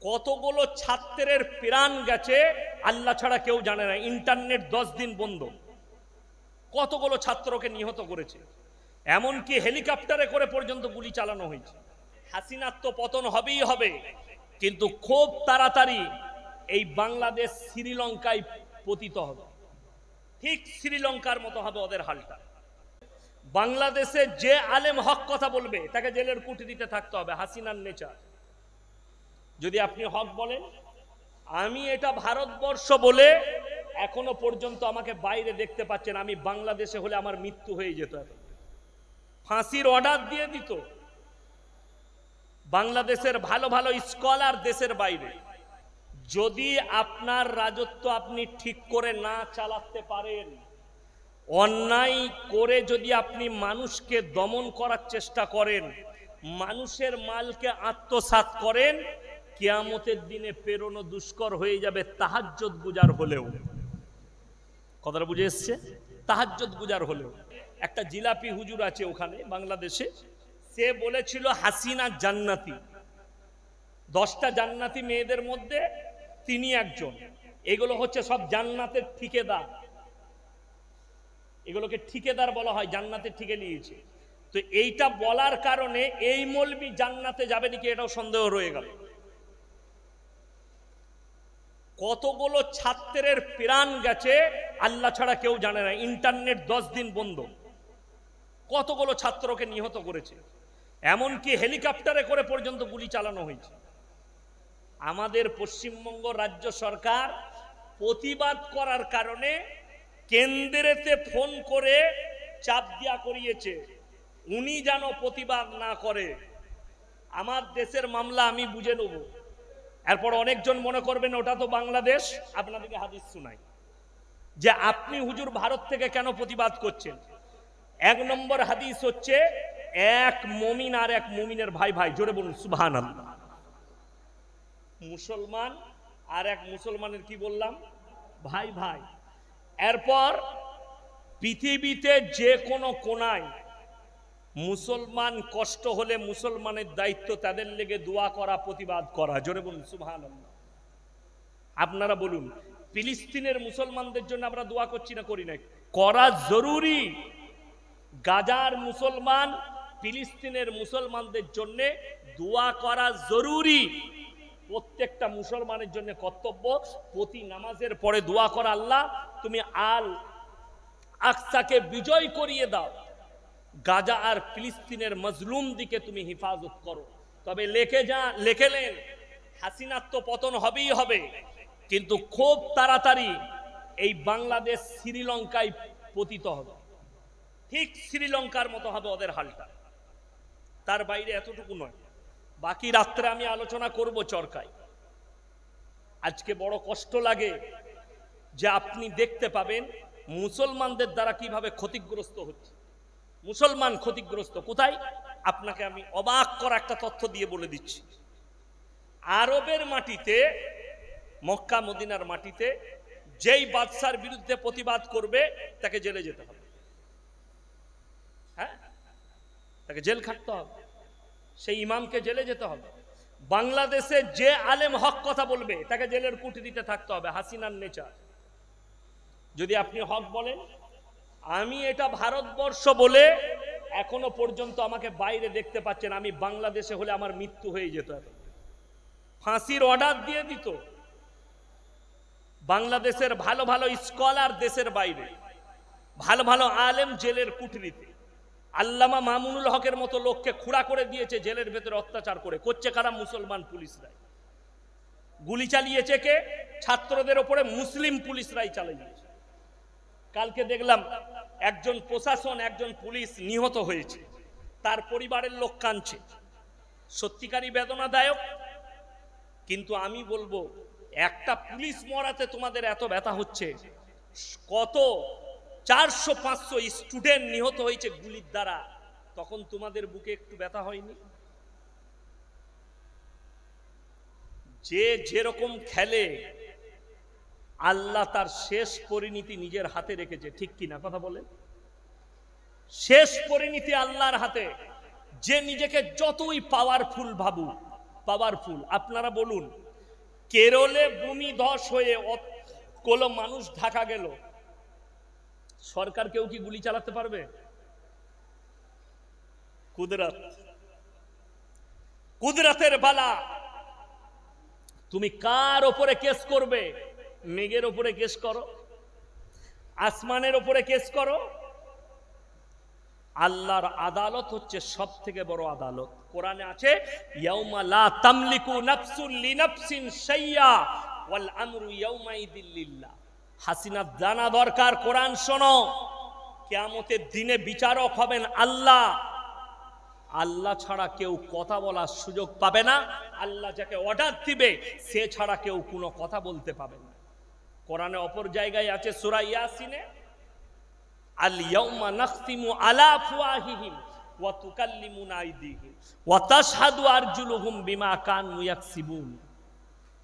কতগুলো ছাত্রের প্রাণ গেছে আল্লাহ ছাড়া কেউ জানে না। ইন্টারনেট 10 দিন বন্ধ, কতগুলো ছাত্রকে নিহত করেছে, এমনকি হেলিকপ্টারে করে পর্যন্ত গুলি চালানো হয়েছে। হাসিনার তো পতন হবেই হবে, কিন্তু খুব তাড়াতাড়ি এই বাংলাদেশ শ্রীলঙ্কায় পতিত হবে, ঠিক শ্রীলঙ্কার মতো হবে ওদের হালটা। বাংলাদেশে যে আলেম হক কথা বলবে তাকে জেলের কুঠরিতে থাকতে হবে, হাসিনার নেচার। যদি আপনি হক বলেন, আমি এটা ভারতবর্ষ বলে এখনো পর্যন্ত আমাকে বাইরে দেখতে পাচ্ছেন, আমি বাংলাদেশে হলে আমার মৃত্যু হয়ে যেত, ফাঁসির অর্ডার দিয়ে দিত। বাংলাদেশের ভালো ভালো স্কলার দেশের বাইরে। যদি আপনার রাজত্ব আপনি ঠিক করে না চালাতে পারেন, অন্যায় করে যদি আপনি মানুষকে দমন করার চেষ্টা করেন, মানুষের মালকে আত্মসাৎ করেন, কিয়ামতের দিনে পেরোনো দুষ্কর হয়ে যাবে তাহাজ্জুদ গুজার হলেও। কথাটা বুঝে এসছে? তাহাজ্জুদ গুজার হলেও। একটা জিলাপি হুজুর আছে ওখানে বাংলাদেশে, সে বলেছিল হাসিনা জান্নাতি, 10টা জান্নাতি মেয়েদের মধ্যে তিনি একজন। এগুলো হচ্ছে সব জান্নাতের ঠিকাদার, এগুলোকে ঠিকাদার বলা হয়, জান্নাতের ঠিকে নিয়েছে। তো এইটা বলার কারণে এই মৌলবি জান্নাতে যাবে নাকি এটাও সন্দেহ রয়ে গেল। কতগুলো ছাত্রের প্রাণ গেছে আল্লাহ ছাড়া কেউ জানে না। ইন্টারনেট 10 দিন বন্ধ, কতগুলো ছাত্রকে নিহত করেছে, এমনকি হেলিকপ্টারে করে পর্যন্ত গুলি চালানো হয়েছে। আমাদের পশ্চিমবঙ্গ রাজ্য সরকার প্রতিবাদ করার কারণে কেন্দ্রেতে ফোন করে চাপ দিয়া করিয়েছে, উনি যেন প্রতিবাদ না করে। আমার দেশের মামলা আমি বুঝে নেব। এরপর অনেকজন মনে করবেন ওটা তো বাংলাদেশ। আপনাদেরকে হাদিস শুনাই যে আপনি হুজুর ভারত থেকে কেন প্রতিবাদ করছেন। 1 নম্বর হাদিস হচ্ছে, এক মুমিন আর এক মুমিনের ভাই ভাই, জোরে বলুন সুবহানাল্লাহ। মুসলমান আর এক মুসলমানের কি বললাম? ভাই ভাই। এরপর পৃথিবীতে যে কোনো কোনায় মুসলমান কষ্ট হলে মুসলমানের দায়িত্ব তাদের লেগে দোয়া করা, প্রতিবাদ করা, জোরে বলুন সুবহানাল্লাহ। আপনারা বলুন, ফিলিস্তিনের মুসলমানদের জন্য আমরা দোয়া করছি না করি না? করা জরুরি। গাজার মুসলমান, ফিলিস্তিনের মুসলমানদের জন্য দোয়া করা জরুরি। প্রত্যেকটা মুসলমানের জন্য কর্তব্য প্রতি নামাজের পরে দোয়া করা, আল্লাহ তুমি আল আকসাকে বিজয় করিয়ে দাও, গাজা আর ফিলিস্তিনের মজলুম দিকে তুমি হেফাজত করো। তবে লেখেলেন হাসিনার তো পতন হবেই হবে, কিন্তু খুব তাড়াতাড়ি এই বাংলাদেশ শ্রীলঙ্কায় পতিত হবে, ঠিক শ্রীলঙ্কার মতো হবে ওদের হালটা। তার বাইরে এতটুকু নয়, বাকি রাত্রে আমি আলোচনা করব চরকায়। আজকে বড় কষ্ট লাগে যে আপনি দেখতে পাবেন মুসলমানদের দ্বারা কিভাবে ক্ষতিগ্রস্ত হচ্ছে। মুসলমান ক্ষতিগ্রস্ত কোথায়? আপনাকে আমি অবাক করা একটা তথ্য দিয়ে বলে দিচ্ছি। আরবের মাটিতে, মক্কা মদিনার মাটিতে যেই বাদশার বিরুদ্ধে প্রতিবাদ করবে তাকে জেলে যেতে হবে। হ্যাঁ, তাকে জেল খাটতে হবে, সেই ইমামকে জেলে যেতে হবে। বাংলাদেশে যে আলেম হক কথা বলবে তাকে জেলের কুঠরিতে থাকতে হবে, হাসিনার নেচার। যদি আপনি হক বলেন, আমি এটা ভারতবর্ষ বলে এখনো পর্যন্ত আমাকে বাইরে দেখতে পাচ্ছেন, আমি বাংলাদেশে হলে আমার মৃত্যু হয়ে যেত, ফাঁসির অর্ডার দিয়ে দিত। বাংলাদেশের ভালো ভালো স্কলার দেশের বাইরে, ভালো ভালো আলেম জেলের কুঠরিতে। আল্লামা মামুনুল হকের মতো লোককে খুঁড়া করে দিয়েছে জেলের ভেতরে, অত্যাচার করে। করছে কারা? মুসলমান পুলিশরাই। গুলি চালিয়েছে কে? ছাত্রদের ওপরে মুসলিম পুলিশরাই চালিয়েছে। কালকে দেখলাম একজন প্রশাসন, একজন পুলিশ নিহত হয়েছে, তার পরিবারের লোক কাঁদছে। সত্যিকারই বেদনাদায়ক। কিন্তু আমি বলবো, একটা পুলিশ মরাতে তোমাদের এত ব্যথা হচ্ছে, কত 400-500 স্টুডেন্ট নিহত হয়েছে গুলির দ্বারা, তখন তোমাদের বুকে একটু ব্যথা হয়নি? যে যেরকম খেলে আল্লাহ তার শেষ পরিণতি নিজের হাতে রেখেছে, ঠিক কিনা কথা বলেন? শেষ পরিণতি আল্লাহর হাতে। যে নিজেকে যতই পাওয়ারফুল ভাবুক, পাওয়ারফুল, আপনারা বলুন কেরলে ভূমি ধস হয়ে কোনো মানুষ ঢাকা গেল, সরকার কেউ কি গুলি চালাতে পারবে? কুদরত, কুদরতের বালা। তুমি কার ওপরে কেস করবে? মেঘের ওপরে কেস করো, আসমানের ওপরে কেস করো। আল্লাহর আদালত হচ্ছে সব থেকে বড় আদালত। কোরআনে আছে, ইয়াউমা লা তামলিকু নাফসুন লিনাফসিন শাইয়া ওয়াল আমরু ইয়াউমাইদিন লিল্লাহ। হাসিনা জানা দরকার, কোরআন শোনো, কিয়ামতের দিনে বিচারক হবেন আল্লাহ। আল্লাহ ছাড়া কেউ কথা বলার সুযোগ পাবে না। আল্লাহ যাকে অর্ডার দিবে সে ছাড়া কেউ কোনো কথা বলতে পাবে না। কোরআনে অপর জায়গায় আছে সূরা ইয়াসিনে, আল ইয়াউমা নাখতিমু আলা আফওয়াহিহিম ওয়া তুকাল্লিমুনা আইদিহিম ওয়া তাশহাদু আরজুলুহুম বিমা কানু ইয়াকসিবুন।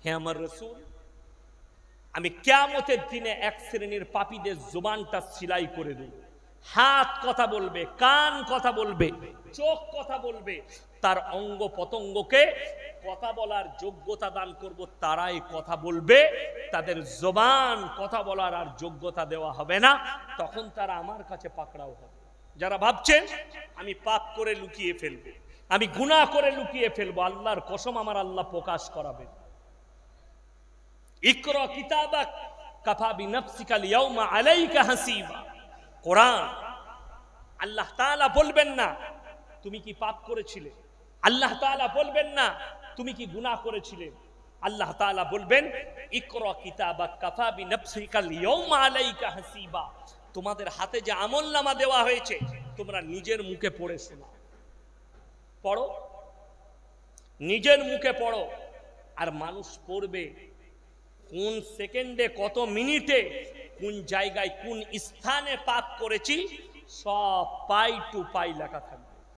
হে আমার রাসূল, আমি কিয়ামতের দিনে এক শ্রেণীর পাপীদের জবানটা সিলাই করে দেব। হাত কথা বলবে, কান কথা বলবে, চোখ কথা বলবে, তার অঙ্গ পতঙ্গকে কথা বলার যোগ্যতা দান করব। তারাই কথা বলবে, তাদের জবান কথা বলার আর যোগ্যতা দেওয়া হবে না। তখন তারা আমার কাছে পাকড়াও হবে। যারা ভাবছেন আমি পাপ করে লুকিয়ে ফেলবো, আমি গুনাহ করে লুকিয়ে ফেলবো, আল্লাহর কসম আমার আল্লাহ প্রকাশ করাবেন। ইকরা কিতাবাক কাফা বিনাফসিকা আল-ইয়াওমা আলাইকা হাসিবা। কোরআন, আল্লাহ তাআলা বলবেন না তুমি কি পাপ করেছিলে, আল্লাহ তাআলা বলবেন না তুমি কি গুনাহ করেছিলে, আল্লাহ তাআলা বলবেন ইকরা কিতাবাক কাফা বিনাফসিকা আল-ইয়াওমা আলাইকা হাসিবা। তোমাদের হাতে যে আমলনামা দেওয়া হয়েছে তোমরা নিজের মুখে পড়ে শোনাও। পড়ো, নিজের মুখে পড়ো। আর মানুষ পড়বে কোন সেকেন্ডে, কত মিনিটে, কোন জায়গায়, কোন স্থানে পাপ করেছি, সব পাই টু পাই লেখা থাকবে।